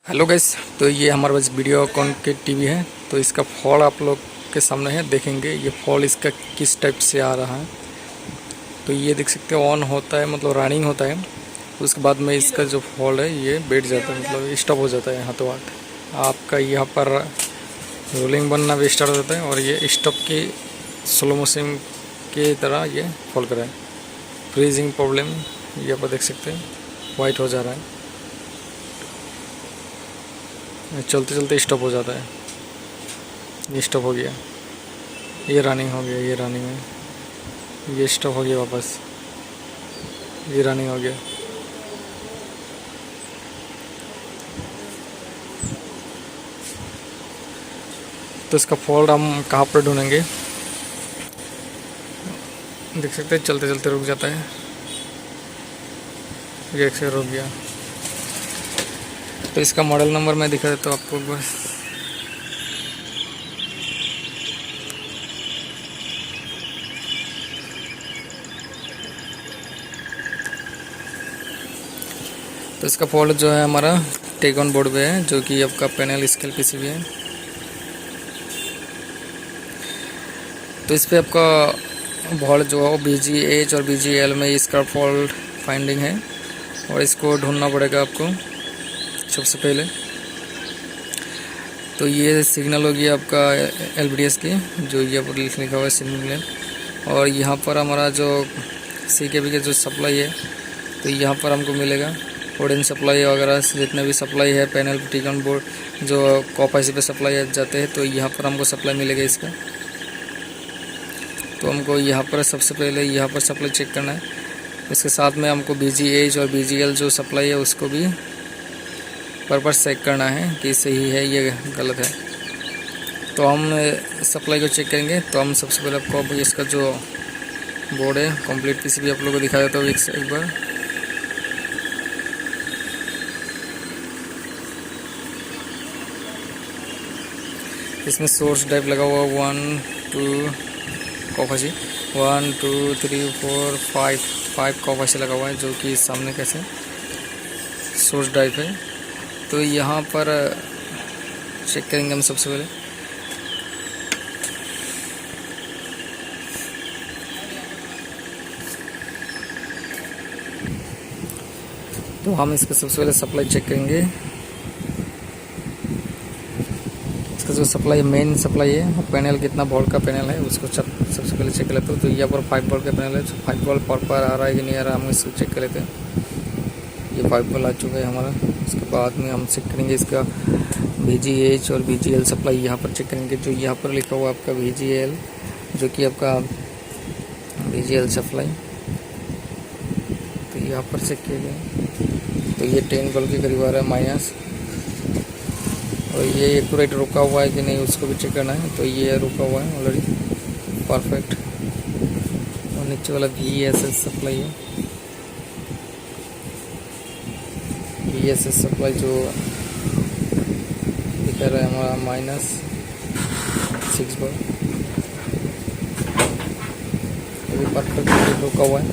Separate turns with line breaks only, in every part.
Hello guys, तो ये हमारे पास वीडियोकॉन के टीवी है। तो इसका फॉल आप लोग के सामने है, देखेंगे ये फॉल इसका किस टाइप से आ रहा है। तो ये देख सकते हैं ऑन होता है, मतलब रनिंग होता है। उसके बाद में इसका जो फॉल है ये बैठ जाता है, मतलब स्टॉप हो जाता है हाथों हाथ। आपका यहाँ पर रोलिंग बनना भी स्टार्ट हो जाता है और ये स्टॉप की स्लो मोशन की तरह ये फॉल कर रहा है। फ्रीजिंग प्रॉब्लम यहाँ पर देख सकते हैं, वाइट हो जा रहा है, चलते चलते स्टॉप हो जाता है। ये स्टॉप हो गया, ये रनिंग हो गया, ये रनिंग है, ये स्टॉप हो गया वापस, ये रनिंग हो गया। तो इसका फॉल्ट हम कहाँ पर ढूंढेंगे, देख सकते हैं चलते चलते रुक जाता है, ये एक से रुक गया। तो इसका मॉडल नंबर मैं दिखा देता हूँ आपको बस। तो इसका फॉल्ट जो है हमारा टेक-ऑन बोर्ड पे है, जो कि आपका पैनल स्केल पीसीबी है। तो इस पे आपका फॉल्ट जो है BGH और BGL में इसका फॉल्ट फाइंडिंग है और इसको ढूंढना पड़ेगा आपको सबसे पहले। तो ये सिग्नल होगी आपका LVDS की, जो ये पर लिखा हुआ है सिग्नल। और यहाँ पर हमारा जो CKB का जो सप्लाई है, तो यहाँ पर हमको मिलेगा कोडेन सप्लाई वगैरह जितने भी सप्लाई है पैनल टेक-ऑन बोर्ड जो कॉप IC पे सप्लाई जाते हैं, तो यहाँ पर हमको सप्लाई मिलेगा इसका। तो हमको यहाँ पर सबसे पहले यहाँ पर सप्लाई चेक करना है। इसके साथ में हमको BGH और BGL जो सप्लाई है उसको भी पर्पस चेक करना है कि सही है ये गलत है। तो हम सप्लाई को चेक करेंगे। तो हम सबसे पहले आपको इसका जो बोर्ड है कंप्लीट PCB आप लोगों को दिखा देता हूँ एक बार। इसमें सोर्स ड्राइव लगा हुआ 1 2 कॉप IC 1 2 3 4 5 कॉप IC लगा हुआ है, जो कि सामने कैसे सोर्स ड्राइव है। तो यहाँ पर चेक करेंगे हम सबसे पहले। तो हम इसका सबसे पहले सप्लाई चेक करेंगे। इसका जो सप्लाई मेन सप्लाई है पैनल कितना वोल्ट का पैनल है उसको सबसे पहले चेक कर लेते हैं। तो यहाँ पर 5 वोल्ट का पैनल है, तो 5 वोल्ट पर आ रहा है कि नहीं आ रहा है हम इसको चेक कर लेते हैं। ये 5 वोल्ट आ चुका है हमारा। उसके बाद में हम चेक करेंगे इसका BGH और BGL सप्लाई यहाँ पर चेक करेंगे। जो यहाँ पर लिखा हुआ आपका BGL, जो कि आपका BGL सप्लाई, तो यहाँ पर चेक किया गया। तो ये 10 वोल्ट के करीब आ रहा है माइनस। और ये एक्यूरेट रुका हुआ है कि नहीं उसको भी चेक करना है। तो ये रुका हुआ है ऑलरेडी, परफेक्ट। और नीचे वाला VSS सप्लाई है, VSS सप्लाई जो दिखा रहा है हमारा -6 वोल्ट, ये भी परफेक्ट रुका हुआ है।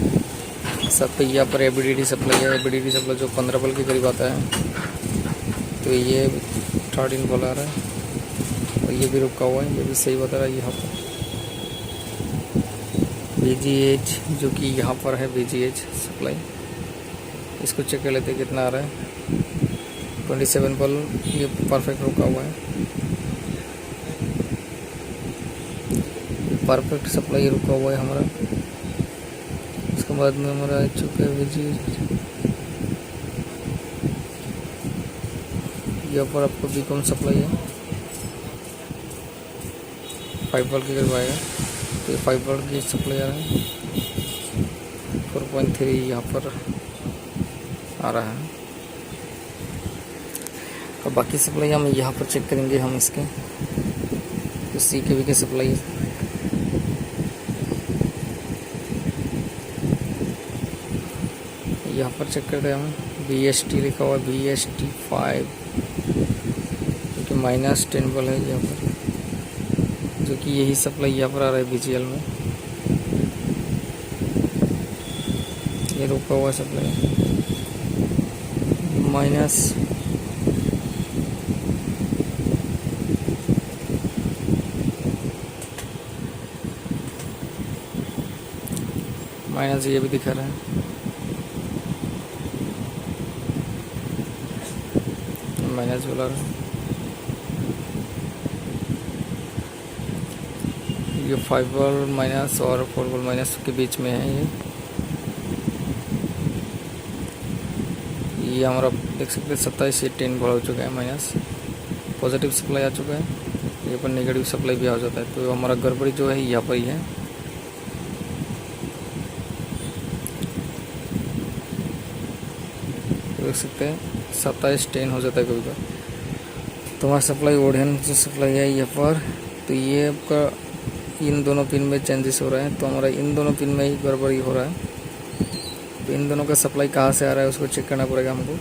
साथ पे यहाँ पर ABDD सप्लाई है, ABDD सप्लाई जो 15 वोल्ट के करीब आता है। तो ये 13 वोल्ट आ रहा है और ये भी रुका हुआ है, ये भी सही बता रहा है। यहाँ पर BGH जो कि यहाँ पर है BGH सप्लाई, इसको चेक कर लेते हैं कितना आ रहा है। 27 वोल्ट, ये परफेक्ट रुका हुआ है, परफेक्ट सप्लाई रुका हुआ है हमारा। उसके बाद में हमारा आ चुका है BGH। यहाँ पर आपको बीकॉम सप्लाई है, 5 वोल्ट के करीब आएगा। तो 5 वोल्ट की सप्लाई आ रहा है, 4.3 यहाँ पर आ रहा है। और बाकी सप्लाई हम यहाँ पर चेक करेंगे हम इसके। तो CKB की सप्लाई यहाँ पर चेक करते हैं हम। BST लिखा हुआ है, BST 5, क्योंकि -10 वोल्ट है यहाँ पर, जो कि यही सप्लाई यहाँ पर आ रहा है BGL में। ये रुका हुआ सप्लाई माइनस ये भी दिखा रहा है। माइनस बोला रहा है। ये 5 वोल्ट माइनस और 4 वोल्ट माइनस के बीच में है ये हमारा देख सकते हैं 27 से 10 वोल्ट हो चुका है माइनस। पॉजिटिव सप्लाई आ चुका है, ये पर नेगेटिव सप्लाई भी आ जाता है। तो हमारा गड़बड़ी जो है यहाँ पर ही है। देख सकते हैं 27-10 हो जाता है कभी कभी। तो हमारा सप्लाई ओडियन जो सप्लाई है यहाँ पर, तो ये आपका इन दोनों पिन में चेंजेस हो रहे हैं। तो हमारा इन दोनों पिन में ही गड़बड़ी हो रहा है। तो इन दोनों का सप्लाई कहाँ से आ रहा है उसको चेक करना पड़ेगा हमको।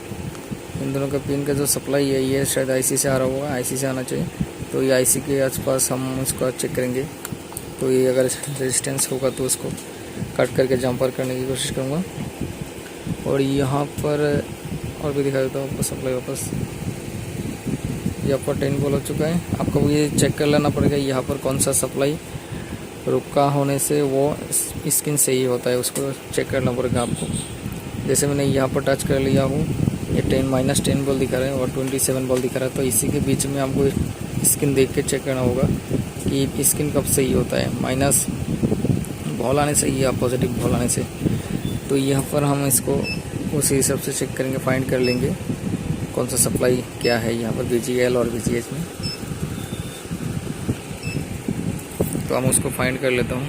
इन दोनों का पिन का जो सप्लाई है ये शायद आईसी से आ रहा होगा, आईसी से आना चाहिए। तो ये आईसी के आसपास हम उसको चेक करेंगे। तो ये अगर रेजिस्टेंस होगा तो उसको कट करके जंपर करने की कोशिश करूँगा। और यहाँ पर और भी दिखा देता हूँ आपको सप्लाई वापस। यहाँ पर 10 वोल्ट हो चुका है। आपको ये चेक कर लेना पड़ेगा यहाँ पर कौन सा सप्लाई रुका होने से वो स्क्रीन सही होता है, उसको चेक करना पड़ेगा आपको। जैसे मैंने यहाँ पर टच कर लिया हूँ, ये 10 वोल्ट दिखा रहा है और 27 वोल्ट दिखा रहा है। तो इसी के बीच में आपको स्क्रीन देख के चेक करना होगा कि स्क्रीन कब सही होता है, माइनस वोल्ट आने से या पॉजिटिव वोल्ट आने से। तो यहाँ पर हम इसको उसी हिसाब से चेक करेंगे, फाइंड कर लेंगे कौन सा सप्लाई क्या है यहाँ पर VGL और VGH में। तो हम उसको फाइंड कर लेता हूँ।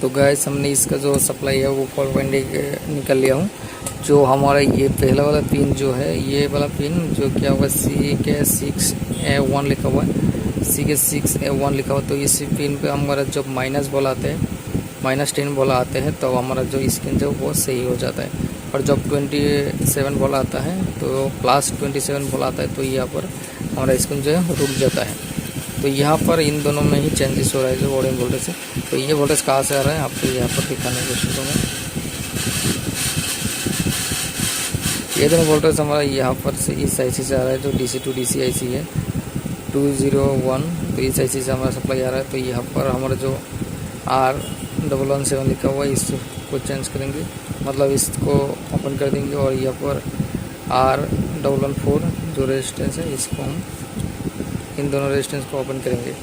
तो गाइस हमने इसका जो सप्लाई है वो फॉल्ट फाइंड निकल लिया हूँ। जो हमारा ये पहला वाला पिन जो है, ये वाला पिन जो क्या होगा CK6A1 लिखा हुआ है, CK6A1 लिखा हुआ। तो इसी पिन पे हमारा जब माइनस वोल्ट आते हैं, -10 वोल्ट आते हैं, तो हमारा जो स्क्रीन जो वो सही हो जाता है। और जब 27 वोल्ट आता है तो +27 वोल्ट आता है, तो यहाँ पर हमारा स्क्रीन जो है रुक जाता है। तो यहाँ पर इन दोनों में ही चेंजेस हो रहा है जो ओडियन वोल्टेज है। तो ये वोल्टेज कहाँ से आ रहा है आपको यहाँ पर दिखाने की कोशिश करूँगा। ये दोनों वोल्टेज हमारा यहाँ पर से इस IC से आ रहा है जो DC to DC IC है 201। तो इस IC से हमारा सप्लाई आ रहा है। तो यहाँ पर हमारा जो R117 लिखा हुआ है इसको चेंज करेंगे, मतलब इसको ओपन कर देंगे। और यहाँ पर R114 जो रेजिस्टेंस है इसको हम इन दोनों रेजिस्टेंस को ओपन करेंगे।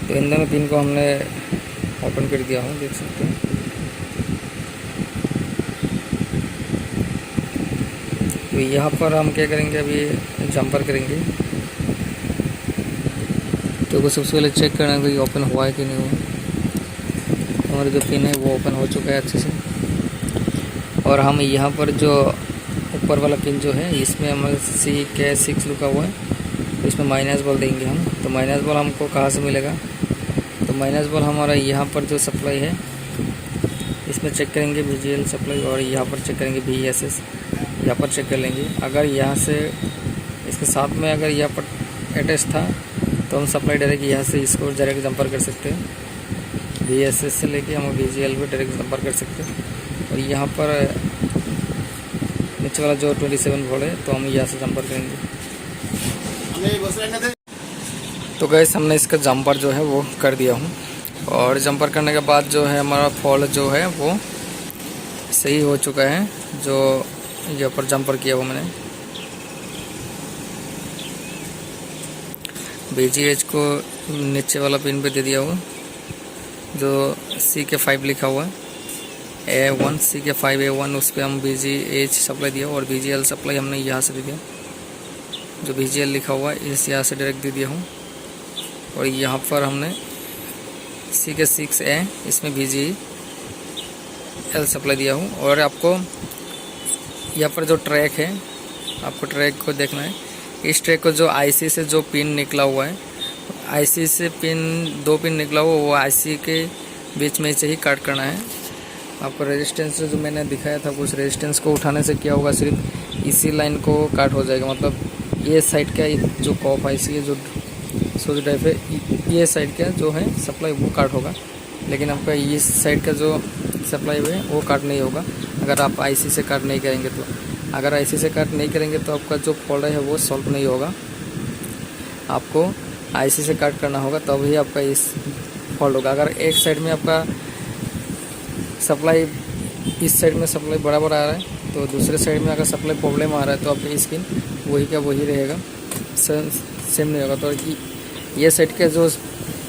तो इन दोनों पिन को हमने ओपन कर दिया हूँ, देख सकते हैं। तो यहाँ पर हम क्या करेंगे, अभी जंपर करेंगे। तो सबसे पहले चेक करना है कि ओपन हुआ है कि नहीं हुआ। हमारा जो पिन है वो ओपन हो चुका है अच्छे से। और हम यहाँ पर जो ऊपर वाला पिन जो है इसमें हमारे CK6 लिखा हुआ है, इसमें माइनस बॉल देंगे हम। तो माइनस बॉल हमको कहाँ से मिलेगा, तो माइनस बॉल हमारा यहाँ पर जो सप्लाई है इसमें चेक करेंगे VGL सप्लाई, और यहाँ पर चेक करेंगे VSS, यहाँ पर चेक कर लेंगे। अगर यहाँ से इसके साथ में अगर यहाँ पर अटैच था तो हम सप्लाई डायरेक्ट यहाँ से इसको डायरेक्ट जंपर कर सकते हैं। VSS से लेके हम VGL पे डायरेक्ट जंपर कर सकते हैं। और यहाँ पर नीचे वाला जो 27 वोल्ट है तो हम यहाँ से जंपर करेंगे। तो गैस हमने इसका जंपर जो है वो कर दिया हूँ। और जंपर करने के बाद जो है हमारा फॉल्ट जो है वो सही हो चुका है, जो यहाँ पर जंपर किया हुआ मैंने। VGH को नीचे वाला पिन पे दे दिया हुआ जो CK5 लिखा हुआ है A1, CK5A1, उस पर हम VGH सप्लाई दिया और VGL सप्लाई हमने यहाँ से दे दिया। जो VGL लिखा हुआ है इस यहाँ से डायरेक्ट दे दिया हूँ। और यहाँ पर हमने CK6A, इसमें VGE L सप्लाई दिया हूँ। और आपको यहाँ पर जो ट्रैक है, आपको ट्रैक को देखना है। इस ट्रैक को जो IC से जो पिन निकला हुआ है, IC से दो पिन निकला हुआ, वो IC के बीच में से ही काट करना है। आपको रेजिस्टेंस जो मैंने दिखाया था, उस रेजिस्टेंस को उठाने से क्या होगा, सिर्फ इसी लाइन को काट हो जाएगा। मतलब ये साइड का जो कॉफ IC है, जो सोच ड्राइव है, ये साइड का जो है सप्लाई वो काट होगा, लेकिन आपका इस साइड का जो सप्लाई है वो काट नहीं होगा अगर आप IC से काट नहीं करेंगे तो। अगर IC से काट नहीं करेंगे तो आपका जो फॉल्ट है वो सॉल्व नहीं होगा। आपको IC से काट करना होगा, तभी आपका इस फॉल्ट होगा। अगर एक साइड में आपका सप्लाई, इस साइड में सप्लाई बराबर आ रहा है, तो दूसरे साइड में अगर सप्लाई प्रॉब्लम आ रहा है तो आपका स्पिन वही का वही रहेगा, सेम नहीं होगा। तो ये साइड का जो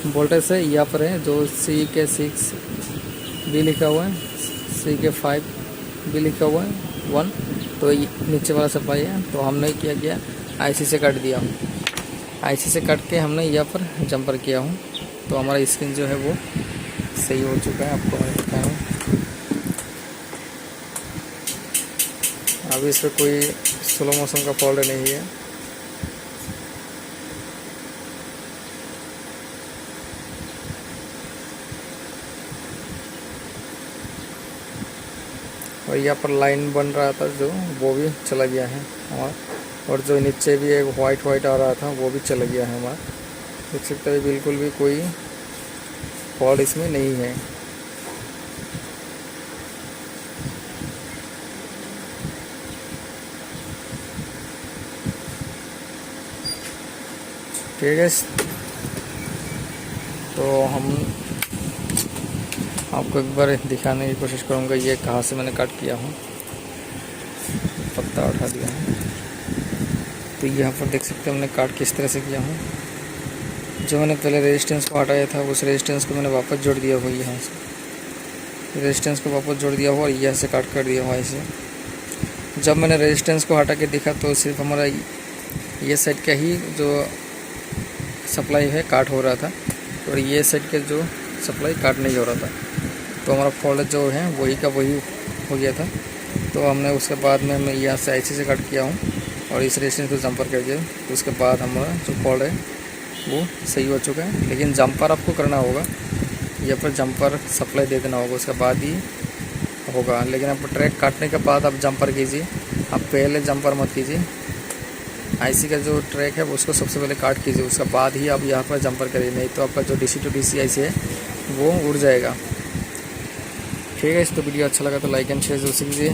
वोल्टेज है यहाँ पर है, जो CK6B लिखा हुआ है, CK5B लिखा हुआ है 1, तो ये नीचे वाला सप्लाई है। तो हमने क्या किया, IC से काट दिया हूँ। IC से काट के हमने यहाँ पर जंपर किया हूँ, तो हमारा स्क्रीन जो है वो सही हो चुका है। आपको मैं दिखा रहा हूँ। अभी इसमें कोई स्लो मोशन का फॉल्ट नहीं है। और यहाँ पर लाइन बन रहा था जो, वो भी चला गया है हमारा। और जो नीचे भी एक वाइट आ रहा था, वो भी चला गया है हमारा। देख सकते हैं बिल्कुल भी कोई फॉल्ट इसमें नहीं है। ठीक है, तो हम आपको एक बार दिखाने की कोशिश करूँगा ये कहाँ से मैंने कट किया हूँ। पत्ता उठा दिया है, तो यहाँ पर देख सकते हैं हमने काट किस तरह से किया हूँ। जो मैंने पहले रेजिस्टेंस को हटाया था, उस रेजिस्टेंस को मैंने वापस जोड़ दिया हुआ, यहाँ से रेजिस्टेंस को वापस जोड़ दिया हुआ और यहाँ से काट कर दिया हुआ ऐसे। जब मैंने रेजिस्टेंस को हटा के देखा तो सिर्फ हमारा ये साइड का ही जो सप्लाई है काट हो रहा था, और ये साइड के जो सप्लाई काट नहीं हो रहा था। तो हमारा फॉल्ट जो है वही का वही हो गया था। तो हमने उसके बाद में मैं यहाँ से IC से कट किया हूँ और इस रेजिस्टेंस को जंपर कर दिया। तो उसके बाद हमारा जो फॉल्ट है वो सही हो चुका है। लेकिन जंपर आपको करना होगा, यहाँ पर जंपर सप्लाई दे देना होगा, उसके बाद ही होगा। लेकिन आपको ट्रैक काटने के बाद आप जंपर कीजिए, आप पहले जंपर मत कीजिए। IC का जो ट्रैक है उसको सबसे पहले काट कीजिए, उसके बाद ही आप यहाँ पर जंपर करिए, नहीं तो आपका जो DC to DC IC है वो उड़ जाएगा। ठीक है, इस तो वीडियो अच्छा लगा तो लाइक एंड शेयर जरूर कीजिए।